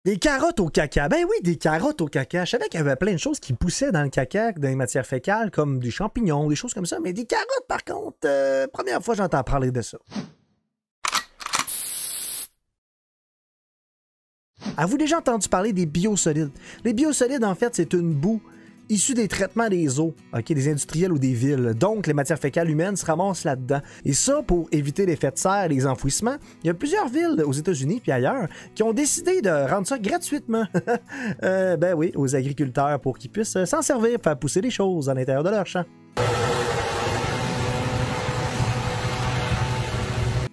Des carottes au caca. Ben oui, des carottes au caca. Je savais qu'il y avait plein de choses qui poussaient dans le caca, dans les matières fécales, comme des champignons, des choses comme ça. Mais des carottes, par contre, première fois j'entends parler de ça. Avez-vous déjà entendu parler des biosolides? Les biosolides, en fait, c'est une boue issue des traitements des eaux, des industriels ou des villes. Donc, les matières fécales humaines se ramassent là-dedans. Et ça, pour éviter l'effet de serre, les enfouissements, il y a plusieurs villes aux États-Unis puis ailleurs qui ont décidé de rendre ça gratuitement. Ben oui, aux agriculteurs pour qu'ils puissent s'en servir pour faire pousser des choses à l'intérieur de leur champ.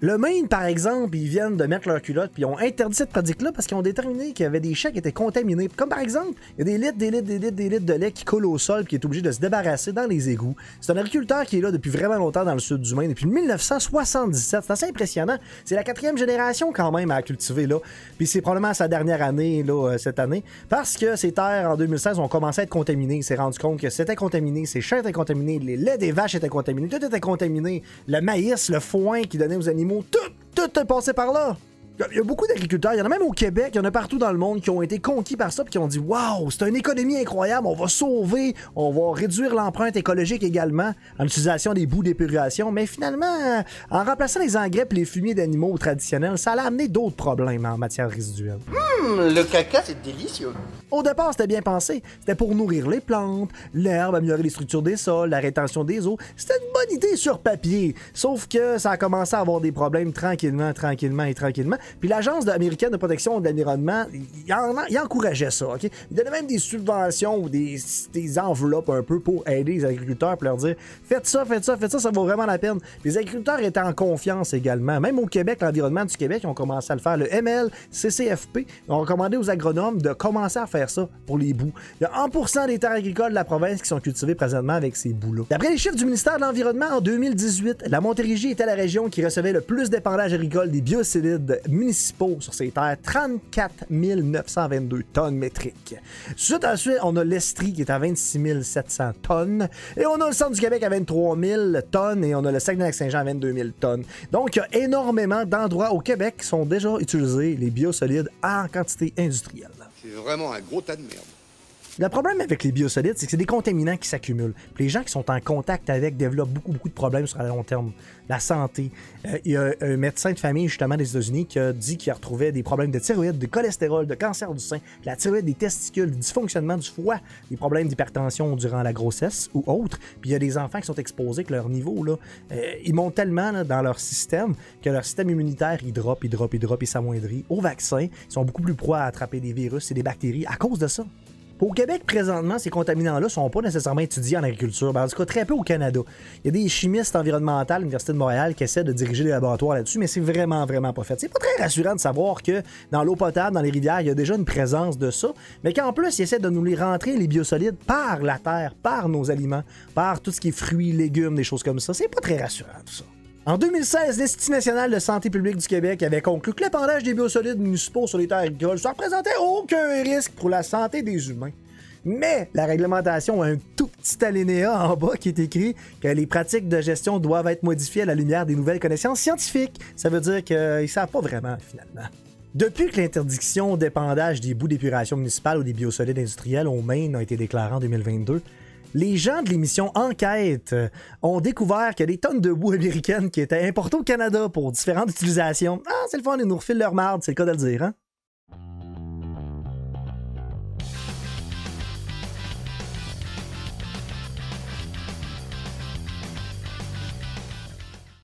Le Maine, par exemple, ils viennent de mettre leur culotte puis ils ont interdit cette pratique-là parce qu'ils ont déterminé qu'il y avait des chats qui étaient contaminés. Comme par exemple, il y a des litres de lait qui coulent au sol puis qui est obligé de se débarrasser dans les égouts. C'est un agriculteur qui est là depuis vraiment longtemps dans le sud du Maine, depuis 1977. C'est assez impressionnant. C'est la 4e génération quand même à cultiver là. Puis c'est probablement sa dernière année là, cette année parce que ces terres en 2016 ont commencé à être contaminées. Il s'est rendu compte que c'était contaminé, ses champs étaient contaminés, les laits des vaches étaient contaminés, tout était contaminé. Le maïs, le foin qui donnait aux animaux, tout est passé par là. Il y a beaucoup d'agriculteurs, il y en a même au Québec, il y en a partout dans le monde qui ont été conquis par ça et qui ont dit « Wow, c'est une économie incroyable, on va sauver, on va réduire l'empreinte écologique également en utilisation des boues d'épuration. » Mais finalement, en remplaçant les engrais et les fumiers d'animaux traditionnels, ça a amené d'autres problèmes en matière résiduelle. Le caca, c'est délicieux. Au départ, c'était bien pensé. C'était pour nourrir les plantes, l'herbe, améliorer les structures des sols, la rétention des eaux. C'était une bonne idée sur papier. Sauf que ça a commencé à avoir des problèmes tranquillement. Puis l'Agence américaine de protection de l'environnement, il encourageait ça. Okay? Il donnait même des subventions ou des enveloppes un peu pour aider les agriculteurs pour leur dire « Faites ça, ça vaut vraiment la peine. » Les agriculteurs étaient en confiance également. Même au Québec, l'environnement du Québec, ils ont commencé à le faire. Le MLCCFP ont recommandé aux agronomes de commencer à faire ça pour les boues. Il y a 1% des terres agricoles de la province qui sont cultivées présentement avec ces boues-là. D'après les chiffres du ministère de l'Environnement, en 2018, la Montérégie était la région qui recevait le plus d'épandage agricole des biocides municipaux sur ses terres, 34 922 tonnes métriques. Ensuite, on a l'Estrie qui est à 26 700 tonnes, et on a le centre du Québec à 23 000 tonnes, et on a le Saguenay-Lac-Saint-Jean à 22 000 tonnes. Donc, il y a énormément d'endroits au Québec qui sont déjà utilisés, les biosolides, en quantité industrielle. C'est vraiment un gros tas de merde. Le problème avec les biosolides, c'est que c'est des contaminants qui s'accumulent. Puis les gens qui sont en contact avec développent beaucoup de problèmes sur le long terme. La santé. Il y a un médecin de famille, justement, des États-Unis, qui a dit qu'il retrouvait des problèmes de thyroïde, de cholestérol, de cancer du sein, de la thyroïde, des testicules, du dysfonctionnement du foie, des problèmes d'hypertension durant la grossesse ou autres. Puis il y a des enfants qui sont exposés, que leur niveau, là, ils montent tellement là, dans leur système que leur système immunitaire, il drop, il s'amoindrit. Au vaccin, ils sont beaucoup plus proies à attraper des virus et des bactéries à cause de ça. Au Québec, présentement, ces contaminants-là ne sont pas nécessairement étudiés en agriculture. En tout cas, très peu au Canada. Il y a des chimistes environnementaux à l'Université de Montréal qui essaient de diriger les laboratoires là-dessus, mais c'est vraiment pas fait. C'est pas très rassurant de savoir que dans l'eau potable, dans les rivières, il y a déjà une présence de ça, mais qu'en plus, ils essaient de nous les rentrer, les biosolides, par la terre, par nos aliments, par tout ce qui est fruits, légumes, des choses comme ça. C'est pas très rassurant, tout ça. En 2016, l'Institut national de santé publique du Québec avait conclu que l'épandage des biosolides municipaux sur les terres agricoles ne représentait aucun risque pour la santé des humains. Mais la réglementation a un tout petit alinéa en bas qui est écrit que les pratiques de gestion doivent être modifiées à la lumière des nouvelles connaissances scientifiques. Ça veut dire qu'ils ne savent pas vraiment, finalement. Depuis que l'interdiction d'épandage des boues d'épuration municipale ou des biosolides industriels au Maine a été déclarée en 2022, les gens de l'émission Enquête ont découvert qu'il y a des tonnes de boue américaine qui étaient importées au Canada pour différentes utilisations. Ah, c'est le fun, ils nous refilent leur marde, c'est le cas de le dire, hein?